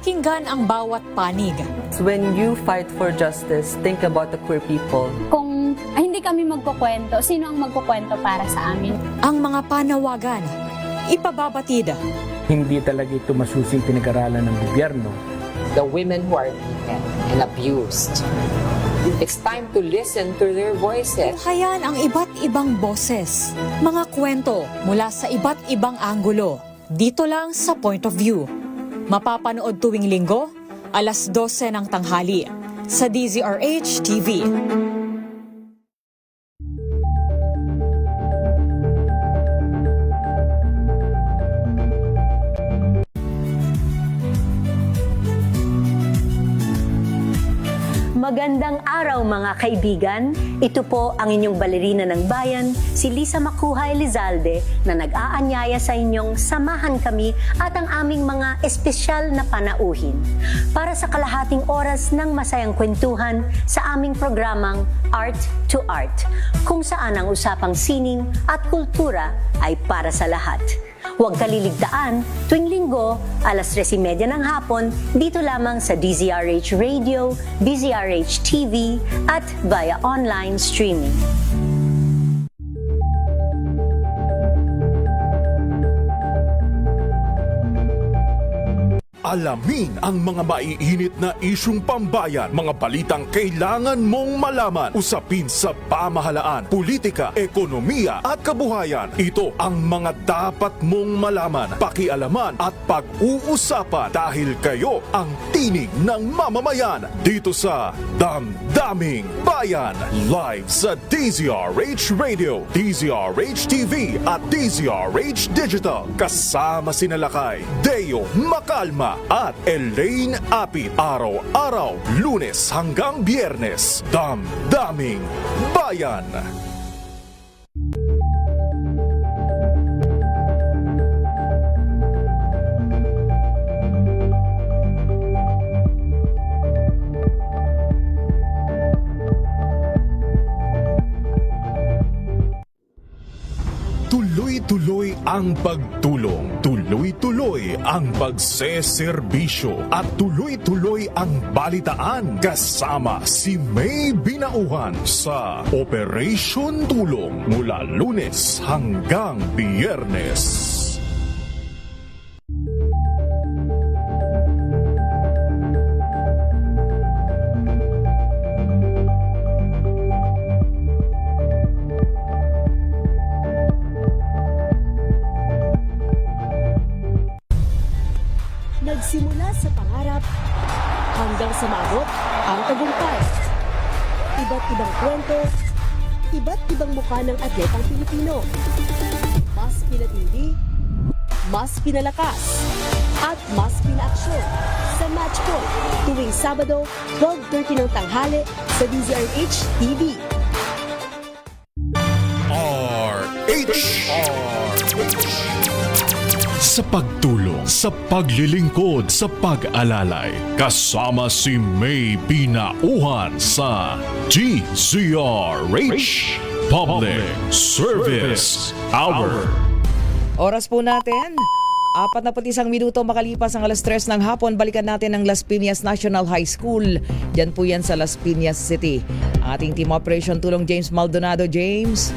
Pakinggan ang bawat panig. When you fight for justice, think about the queer people. Kung hindi kami magkukwento, sino ang magkukwento para sa amin? Ang mga panawagan, ipababatid. Hindi talaga ito masusing pinag-aralan ng gobyerno. The women who are beaten and abused. It's time to listen to their voices. Hayan ang iba't ibang boses, mga kwento mula sa iba't ibang anggulo. Dito lang sa Point of View. Mapapanood tuwing linggo, alas 12 ng tanghali sa DZRH TV. Magandang araw mga kaibigan. Ito po ang inyong balerina ng bayan, si Lisa Macuha Elizalde, na nag-aanyaya sa inyong samahan kami at ang aming mga espesyal na panauhin para sa kalahating oras ng masayang kwentuhan sa aming programang Art to Art, kung saan ang usapang sining at kultura ay para sa lahat. Huwag kaliligtaan, tuwing linggo, alas 3:30 ng hapon, dito lamang sa DZRH Radio, DZRH TV, at via online streaming. Alamin ang mga maiinit na isyung pambayan, mga balitang kailangan mong malaman, usapin sa pamahalaan, politika, ekonomiya at kabuhayan. Ito ang mga dapat mong malaman, pakialaman at pag-uusapan dahil kayo ang tinig ng mamamayan dito sa Damdaming Bayan. Live sa DZRH Radio, DZRH TV at DZRH Digital. Kasama sina Lakay, Deo Macalma at Elaine Apit. Araw-araw, Lunes hanggang Biyernes. Damdaming Bayan. Tuloy-tuloy ang pagtulong, tuloy-tuloy ang pagseserbisyo at tuloy-tuloy ang balitaan kasama si May Binauhan sa Operation Tulong mula Lunes hanggang Biyernes. Nagsimula sa pangarap hanggang sa maabot ang tagumpay. Iba't ibang kwento, iba't ibang mukha ng atletang Pilipino. Mas pinatindi, mas pinalakas, at mas pinaaksyon sa Match Point tuwing Sabado, 12:30 ng tanghali sa DZRH TV. Sa pagtulong, sa paglilingkod, sa pag-alalay, kasama si May Binauhan sa DZRH Public Service Hour. Oras po natin, 41 minuto makalipas ang alas 3 ng hapon. Balikan natin ang Las Piñas National High School. Diyan po yan sa Las Piñas City. Ating Team Operation Tulong James Maldonado. James.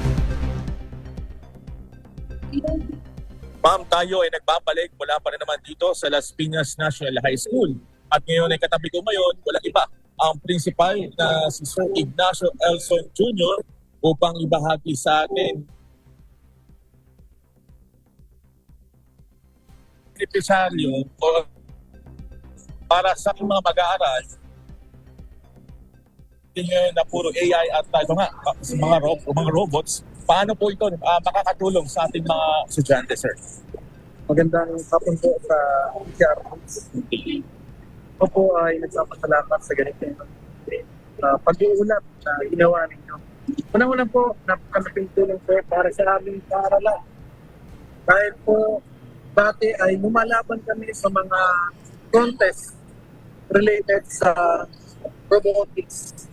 Ma'am, tayo ay nagbabalik mula pa rin naman dito sa Las Piñas National High School. At ngayon ay katabi ko ngayon, walang iba, ang principal na si Sir Ignacio Elson Jr. upang ibahagi sa atin benepisaryo para sa mga mag-aaral na puro AI at mga robots. Paano po ito makakatulong sa ating mga estudyante, sir? Magandang hapon po sa DZRH. Ako po ay nagpapasalamat sa ganitong pag-uulat na ginawa ninyo. Unang-una po, napakalaking tulong po para sa aming paaralan. Dahil po, dati ay lumalaban kami sa mga contest related sa robotics.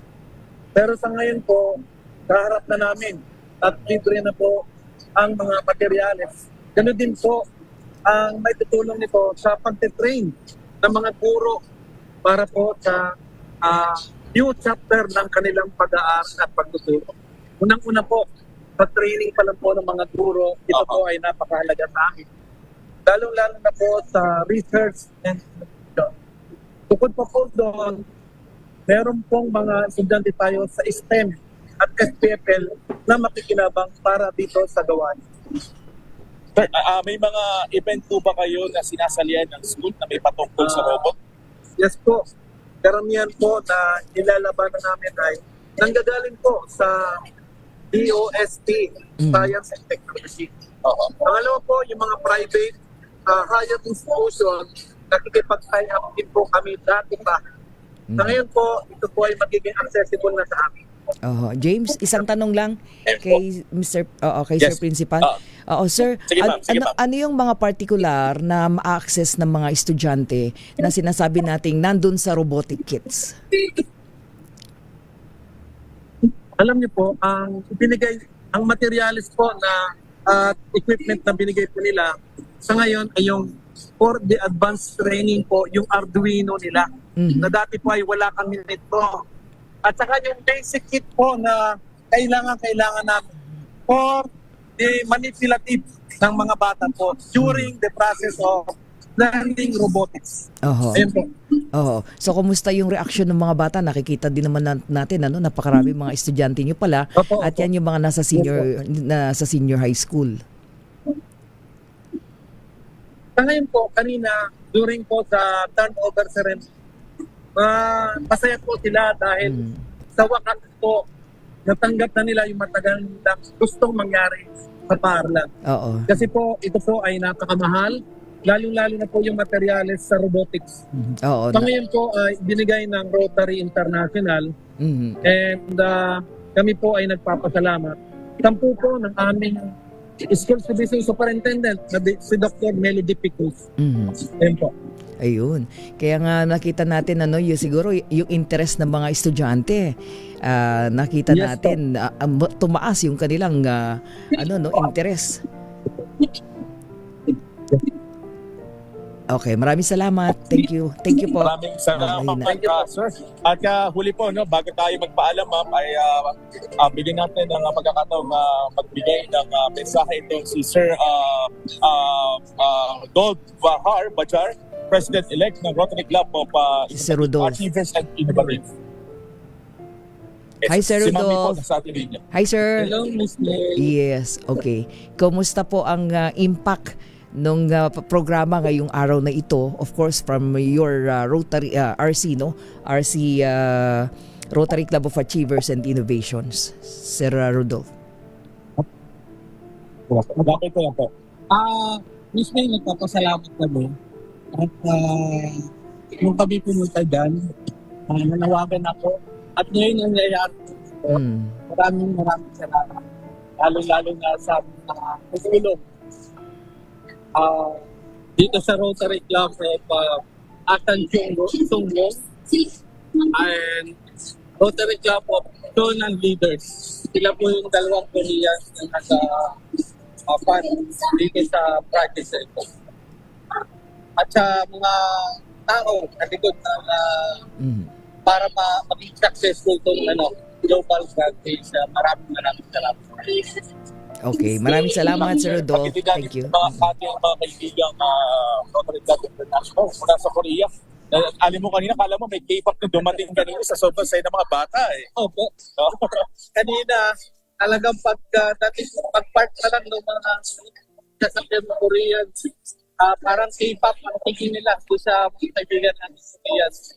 Pero sa ngayon po, kaharap na namin at libre na po ang mga materyales. Ganun din po ang may tutulong nito sa pag-train ng mga guro para po sa new chapter ng kanilang pag-aaral at pagtuturo. Unang-una po, sa training pa lang po ng mga guro, ito po ay napakahalaga sa amin. Lalong-lalo na po sa research and innovation. Bukod pa po doon, meron pong mga estudyante tayo sa STEM at SPFL na makikinabang para dito sa gawain. Sir, may mga event po ba kayo na sinasalihan ng school na may patungkol sa robot? Yes po. Karamihan po na nilalabanan namin ay nanggagaling po sa DOST, Science and Technology. Pangalawa po, yung mga private higher institution, nakikipag-sign up din po kami dati pa. Sa ngayon po, ito po ay magiging accessible na sa amin. James, isang tanong lang kay Mr. Kay Sir Principal. Sir, Sige, ma'am. ano yung mga particular na ma-access ng mga estudyante na sinasabi nating nandun sa robotic kits? Alam niyo po, ang materials po na equipment na binigay po nila sa ngayon ay yung for the advanced training po, yung Arduino nila. Na dati po ay wala kami nito. At saka yung basic kit po na kailangan namin for the manipulative ng mga bata po during the process of learning robotics. Ayun po. So, kumusta yung reaction ng mga bata? Nakikita din naman natin, napakarami mga estudyante nyo pala. At yan yung mga nasa senior high school. Sa ngayon po, kanina, during po sa turnover ceremony, masaya po sila dahil sa wakas po, natanggap na nila yung matagal na gustong mangyari sa paaralan. Kasi po, ito po ay napakamahal, lalong-lalo na po yung materials sa robotics. Sa ngayon po, ay binigay ng Rotary International and kami po ay nagpapasalamat. Tampo po ng aming School Division Superintendent na si Dr. Melody Picos. Ayun po. Ayun. Kaya nga nakita natin yung siguro yung interest ng mga estudyante. Nakita natin tumaas yung kanilang interest. Okay, maraming salamat. Thank you. Thank you po. Maraming salamat, sir. At huli po, bago tayo magpaalam, ma'am, ay bigyan natin ng pagkakataon magbigay ng mensahe ito si Sir Gold Bajar, President-elect ng Rotary Club of Achievers and Innovators. Hi, Sir Rudolph. Hi, Sir. Hello, Ms. May. Yes, okay. Kumusta po ang impact nung programa ngayong araw na ito, of course from your Rotary RC Rotary Club of Achievers and Innovations, Sir Rudolph? Bakit ko lang po. Miss May, nagpapasalamat kami. At nung kami pumunta dyan, nanawagan ako. At ngayon ang nangyayari ko, maraming salamat. Lalo-lalo na sa mga tutulong. Dito sa Rotary Club of Atan Tunggong and Rotary Club of Shonan Leaders. Sila po yung dalawang Koreans na nasa dito sa project sa ito. At sa mga tao na likod na para maging successful itong global practice, maraming salamat. Okay, maraming salamat, Sir Rudolph. Thank you. Mga kaibigang Rotary Club International mula sa Korea. Alam mo kanina, kala mo may K-pop na dumating kanina sa sobrang saya ng mga bata eh. Opo. Kanina, talagang pag-part na lang ng mga sasakyan ng Koreans, parang K-pop ang tingin nila sa kaibigan natin sa Koreans.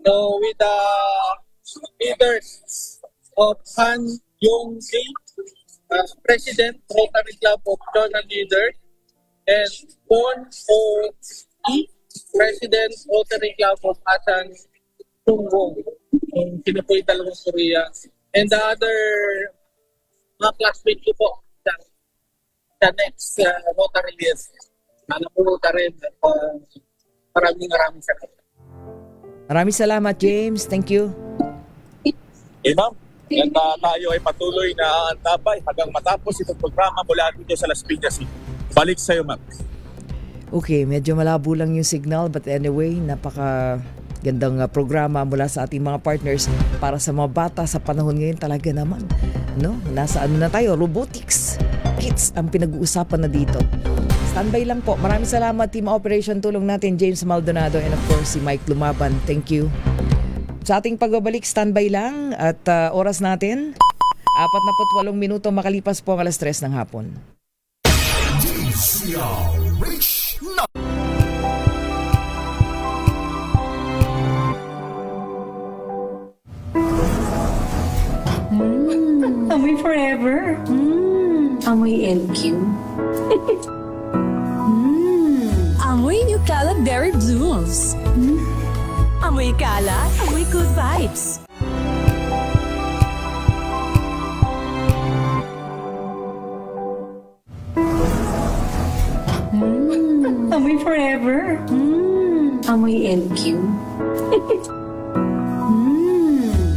So with the leaders of Han Yong-gi, President Rotary Club of Shonan Leaders, and Kwon Oh-i, President Rotary Club of Atan Tunggong, sino po yung dalawang Korea, and the other mga classmates ko po sa next Rotary list. Sana po rin at maraming salamat. Maraming salamat, James. Thank you. Ma'am. At tayo ay patuloy na aantabay hanggang matapos itong programa mula dito sa Las Piñas. Balik sa iyo, ma'am. Okay, medyo malabo lang yung signal but anyway, napaka gandang programa mula sa ating mga partners para sa mga bata sa panahon ngayon talaga naman. No? Nasa ano na tayo, robotics. Kids ang pinag-uusapan na dito. Standby lang po. Maraming salamat Team Operation. Tulong natin James Maldonado and of course si Mike Lumaban. Thank you. Sa ating pagbabalik, standby lang at oras natin 48 minuto makalipas po ang alas 3 ng hapon. Amoy forever. Amoy LQ. Amoy New Caleb Berry Blooms. Amoy kalat, amoy good vibes. Amoy forever. Amoy LQ.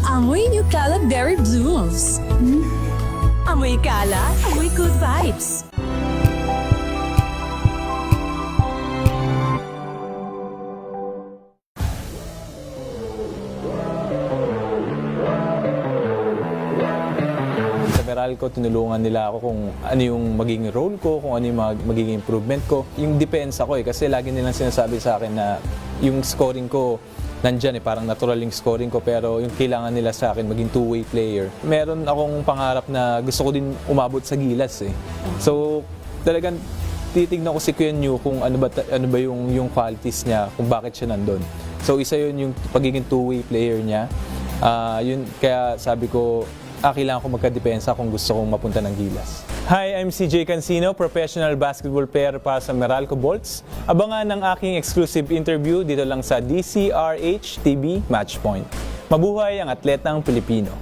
Amoy New Caleb Berry Blooms. Amoy kalat, amoy good vibes. Sa Meralco, tinulungan nila ako kung ano yung magiging role ko, kung ano yung magiging improvement ko. Yung depensa ko kasi lagi nilang sinasabi sa akin na yung scoring ko nandyan parang natural yung scoring ko, pero yung kailangan nila sa akin maging two-way player. Meron akong pangarap na gusto ko din umabot sa Gilas So talagang titignan ko si Kuya New kung ano ba yung qualities niya, kung bakit siya nandun. So isa yun yung pagiging two-way player niya. Yun kaya sabi ko kailangan ko magkadepensa kung gusto kong mapunta ng Gilas. Hi, I'm CJ Cancino, professional basketball player para sa Meralco Bolts. Abangan ang aking exclusive interview dito lang sa DCRH TV Matchpoint. Mabuhay ang atletang Pilipino.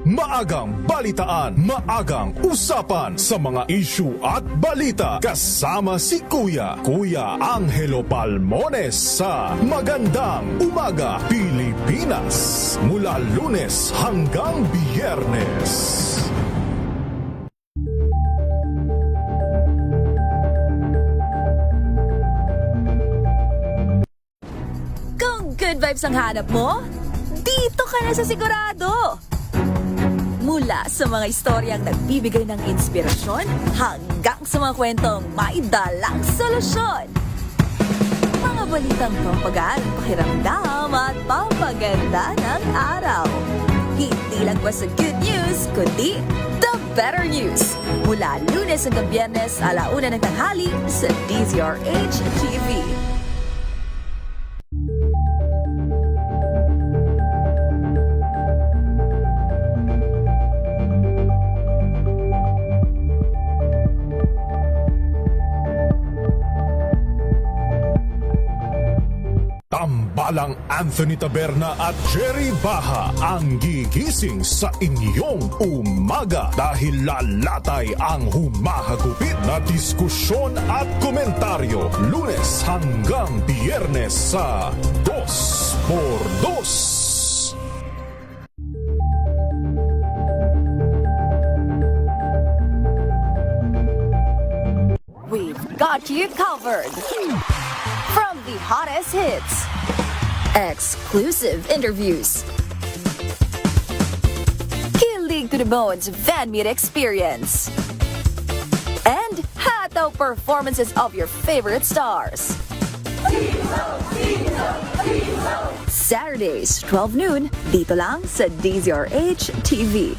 Maagang balitaan, maagang usapan sa mga issue at balita. Kasama si Kuya Angelo Palmones sa Magandang Umaga Pilipinas. Mula Lunes hanggang Biyernes. Kung good vibes ang hanap mo, dito ka na sa sigurado. Mula sa mga istoryang nagbibigay ng inspirasyon hanggang sa mga kwentong may dalang solusyon. Mga balitang pampagaan, pakiramdam at pampaganda ng araw. Hindi lang basta good news, kundi the better news. Mula Lunes hanggang Biyernes, 1:00 ng tanghali sa DZRH TV. Tambalang Anthony Taberna at Jerry Baha ang gigising sa inyong umaga dahil lalatay ang humahagupit na diskusyon at komentaryo Lunes hanggang Biyernes sa 2x2. We've got you covered. From the hottest hits, exclusive interviews, kilig to the bones fan meet experience, and hataw performances of your favorite stars. Saturdays, 12 noon, dito lang sa DZRH TV.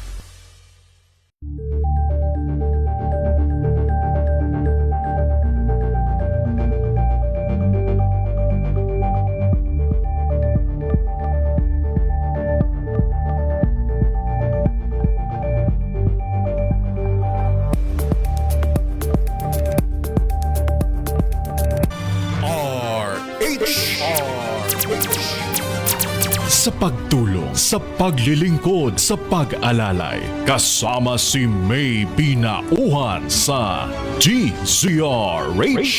Sa pagtulong, sa paglilingkod, sa pag-alalay, kasama si May Binauhan sa DZRH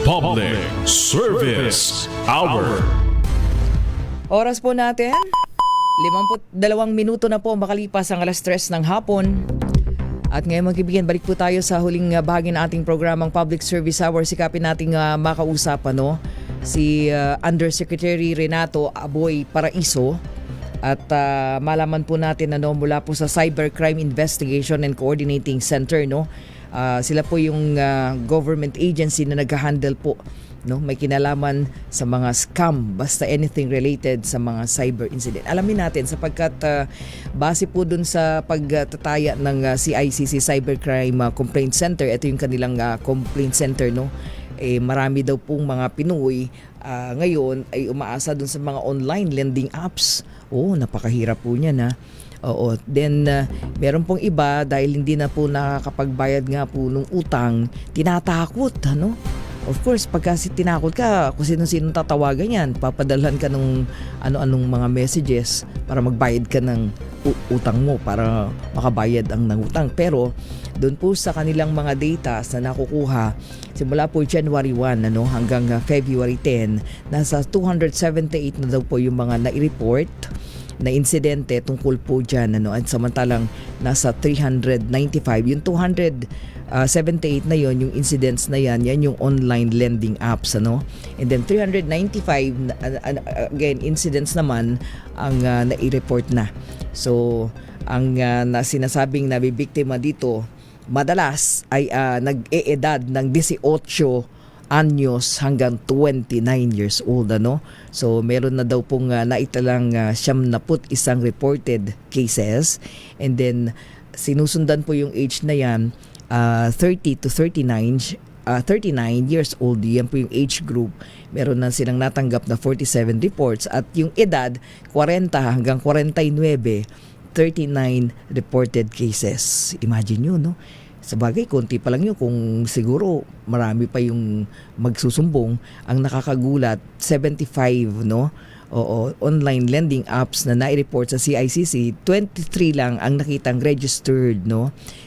Public Service Hour. Oras po natin, 52 minuto na po makalipas ang alas 3 ng hapon. At ngayon magkibigyan, balik po tayo sa huling bahagi ng ating programang Public Service Hour. Sikapin nating makausapan si Undersecretary Renato Aboy Paraiso. At malaman po natin mula po sa Cybercrime Investigation and Coordinating Center, sila po yung government agency na nag-handle po, may kinalaman sa mga scam, basta anything related sa mga cyber incident. Alamin natin sapagkat base po dun sa pagtataya ng CICC Cybercrime Complaint Center, ito yung kanilang complaint center, marami daw pong mga Pinoy ngayon ay umaasa dun sa mga online lending apps. Napakahirap po niyan. Oo. Then, meron pong iba dahil hindi na po nakakapagbayad nga po ng utang, tinatakot, Of course, pagka tinakot ka, kung sino-sino tatawagan yan, papadalhan ka ng ano-anong mga messages para magbayad ka ng utang mo, para makabayad ang utang. Pero, doon po sa kanilang mga data na nakukuha, simula po January 1 hanggang February 10, nasa 278 na daw po yung mga nai-report na insidente tungkol po dyan. At samantalang nasa 395. Yung 278 na yon, yung incidents na yan yung online lending apps. And then 395, again, incidents naman ang nai-report na. So, ang sinasabing nabibiktima dito, madalas ay nag-e-edad ng 18 anyos hanggang 29 years old. So meron na daw pong naitalang 71 reported cases, and then sinusundan po yung age na yan 30 to 39 years old. Yan po yung age group. Meron na silang natanggap na 47 reports, at yung edad 40 hanggang 49, 39 reported cases. Imagine nyo, Sabagay, konti pa lang yun. Kung siguro marami pa yung magsusumbong, ang nakakagulat, 75, online lending apps na nai-report sa CICC, 23 lang ang nakitang registered,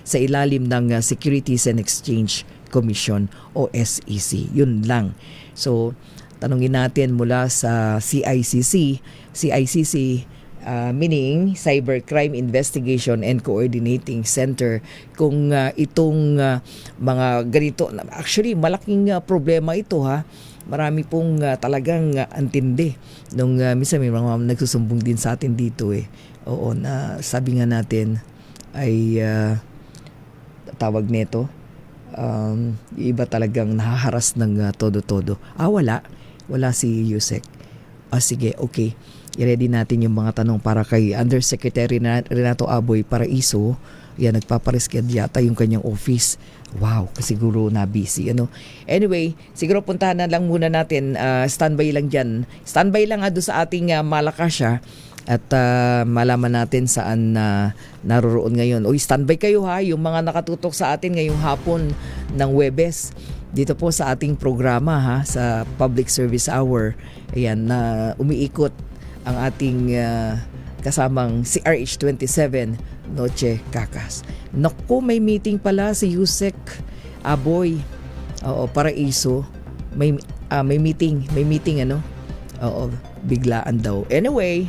sa ilalim ng Securities and Exchange Commission o SEC. Yun lang. So, tanungin natin mula sa CICC, meaning Cybercrime Investigation and Coordinating Center, kung itong mga ganito, actually malaking problema ito, marami pong talagang antindi nung minsan may mga nagsusumbong din sa atin dito oo, na sabi nga natin ay tawag nito yung iba talagang nahaharas ng todo-todo. Wala si Yusek. Sige, okay. I-ready natin yung mga tanong para kay Undersecretary Renato Aboy Paraiso. Yan, nagpaparisked yata yung kanyang office. Wow, siguro na busy. Anyway, siguro puntahan na lang muna natin. Standby lang dyan. Standby lang doon sa ating Malakas at malaman natin saan naroroon ngayon. Standby kayo yung mga nakatutok sa atin ngayong hapon ng Huwebes. Dito po sa ating programa sa Public Service Hour. Ayan, na umiikot ang ating kasamang CRH27 Noche Kakas. Naku, may meeting pala si Yusek Aboy Paraiso. May meeting Oo, biglaan daw. Anyway,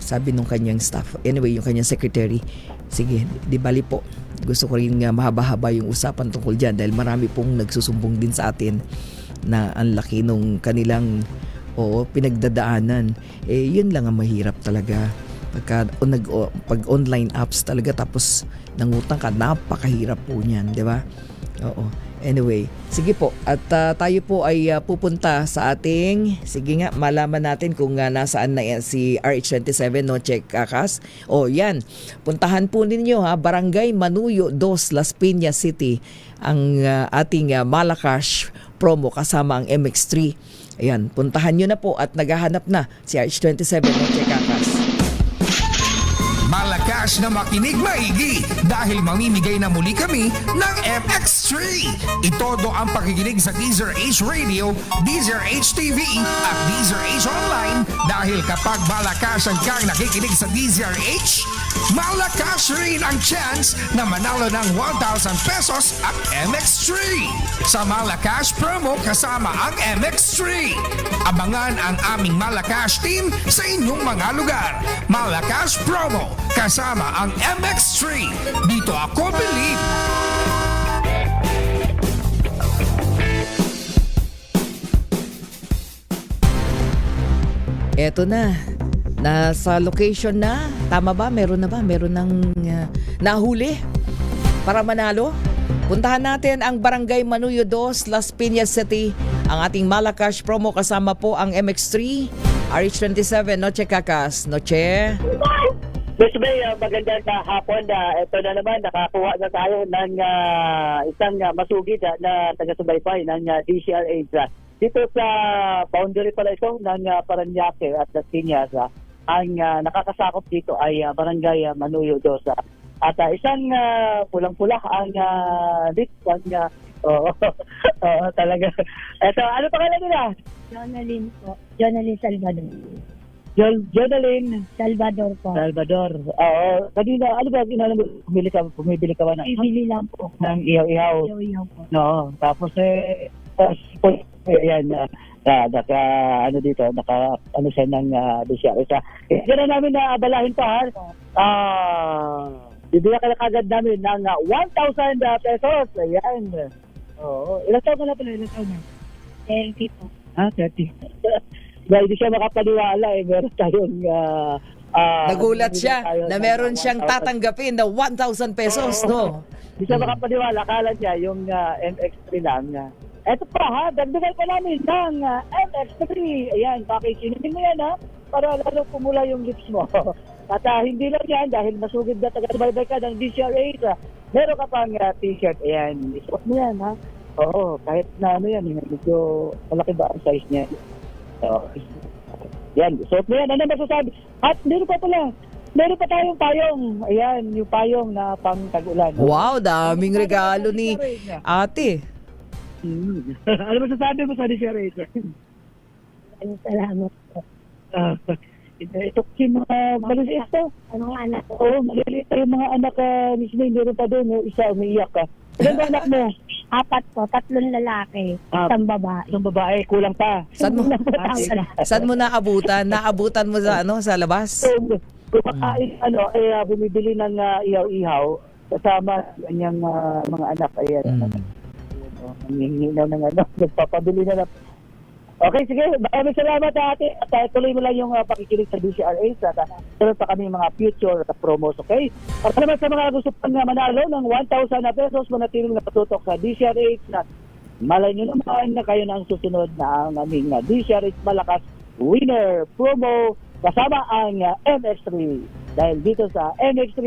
sabi nung kanyang staff. Anyway, yung kanyang secretary, sige, di bali po. Gusto ko rin mahaba-haba yung usapan tungkol dyan dahil marami pong nagsusumbong din sa atin na ang laki nung kanilang pinagdadaanan. Yun lang ang mahirap talaga. Pag online apps talaga tapos nangutang ka, napakahirap po niyan, di ba? Oo. Anyway, sige po. At tayo po ay pupunta sa ating, sige nga, malaman natin kung nasaan na si RH27 Noche Kakas. Yan. Puntahan po ninyo Barangay Manuyo 2, Las Piñas City, ang ating Malakas promo kasama ang MX3. Ayan, puntahan nyo na po at naghahanap na si RH27 Noche Kakas. Malakas Cash na makinig maigi dahil mamimigay na muli kami ng MX3. Itodo ang pakikinig sa DZRH Radio, DZRH TV at DZRH Online dahil kapag malakasan kang nakikinig sa DZRH, malakas rin ang chance na manalo ng 1,000 pesos at MX3. Sa Malakas promo kasama ang MX3. Abangan ang aming Malakas team sa inyong mga lugar. Malakas promo kasama ang MX3. Dito ako believe. Eto na. Nasa location na. Tama ba? Meron na ba? Meron ng nahuli para manalo? Puntahan natin ang Barangay Manuyo 2, Las Piñas City. Ang ating Malakas promo kasama po ang MX3, RH27, Noche Kakas. Noche. Miss May, magandang hapon. Ito na naman, nakakuha na tayo ng isang masugid na taga-subaybay ng DCRH. Dito sa boundary pala ito ng Parañaque at Las Piñas. Ang nakakasakop dito ay Barangay Manuyo 2. At isang pulang-pula ang list ng talaga. Ito, ano pangalan nila? Jonalyn po. Jonalyn Salvador. Jonalyn Salvador po. Salvador. Oo. Kanina, ano ba ginagawa mo? Bumibili ka ba na? Bibili lang po. Ng ihaw-ihaw. Ihaw-ihaw po. No. Tapos ayan, ano dito, ano siya ng DCRH. Gano'n namin na abalahin pa, ha? Bibigyan ka na kagad namin ng 1,000 pesos. Ayan. Oo. Ilang taon ka na pala? Ilang taon na? 30 po. 30. Dahil hindi siya makapaniwala meron tayong nagulat siya na meron siyang tatanggapin na 1,000 pesos, no? Hindi siya makapaniwala. Akala niya yung MX3 lang. Eto pa, ha? Dagdagan pa namin ng MX3. Ayan, pakikinin mo yan, ha? Para lalo pumula yung lips mo. At hindi lang yan, dahil masugid na taga-subaybay ka ng DCRH, meron ka pang t-shirt. Ayan, isuot mo yan, ha? Oo, kahit na ano yan, medyo malaki ba ang size niya? Yan, isuot mo yan. Ano masasabi? At meron pa pala. Meron pa tayong payong. Ayan, yung payong na pang tag-ulan. Wow, daming regalo ni ate. Ano masasabi mo sa DCRH? Salamat po. Ito si mga maliliit to. Anong anak ko? Oo, maliliit yung mga anak ni Sinay. Meron pa doon, isa umiiyak ka. Ilan ba anak mo? 4 po, 3 lalaki, 1 babae. Isang babae, kulang pa. Saan mo naabutan? Naabutan mo sa sa labas? Kumakain, bumibili ng ihaw-ihaw kasama kanyang mga anak. Ayan. Hinihingi na ng nagpapabili na. Okay, sige. Maraming salamat ate. At tuloy mo lang yung pakikinig sa DCRH at tuloy pa kami mga future promos, okay? At naman sa mga gusto pang manalo ng 1,000 pesos, manatiling napatutok sa DCRH na malay nyo naman na kayo na ang susunod na ang aming DCRH Malakas Winner Promo kasama ang MX3. Dahil dito sa MX3,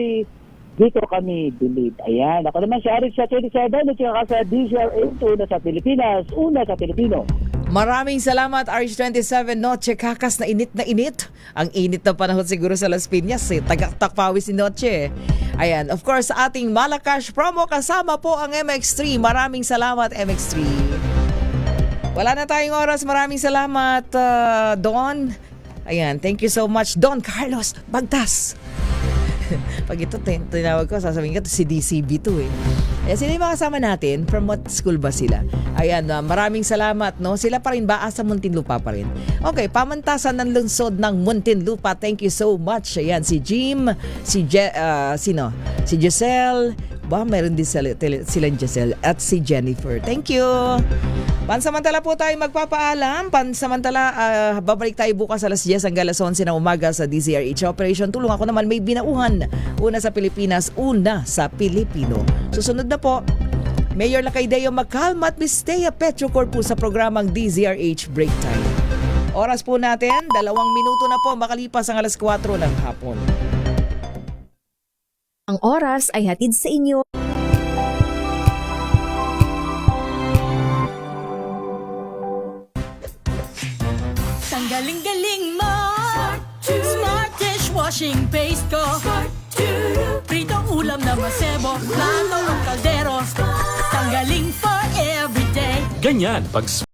dito kami believe. Ayan. Ako naman si Arik sa 27 at saka sa DCRH, una sa Pilipinas, una sa Pilipino. Maraming salamat RH27 Noche Kakas, na init. Ang init na panahon siguro sa Las Piñas Tagak-takpawis si Noche. Ayan, of course sa ating Malakas promo kasama po ang MX3. Maraming salamat MX3. Wala na tayong oras. Maraming salamat Don. Ayan, thank you so much Don Carlos Bagtas. Pag ito tinawag ko, sasabihin ko si DCB to Ayan, sila yung mga kasama natin? From what school ba sila? Ayan, maraming salamat, no? Sila pa rin ba? Sa Muntinlupa pa rin. Okay, pamantasan ng lungsod ng Muntinlupa. Thank you so much. Ayan, si Jim, si Giselle, meron din silang Giselle at si Jennifer. Thank you. Pansamantala po tayo magpapaalam. Babalik tayo bukas alas 10 hanggang alas 11 ng umaga sa DZRH Operation Tulong Ako Naman May Binauhan. Una sa Pilipinas, una sa Pilipino. Susunod na po, Mayor Lacaydeo Macalma at Miss Thea Petrocor po sa programang DZRH Break Time. Oras po natin, 2 minuto na po makalipas ang alas 4 ng hapon. Ang oras ay hatid sa inyo. Ang galing-galing mo. Smart dishwashing paste ko. Pritong ulam na masebo, plato o kaldero, tanggaling for everyday. Ganyan pag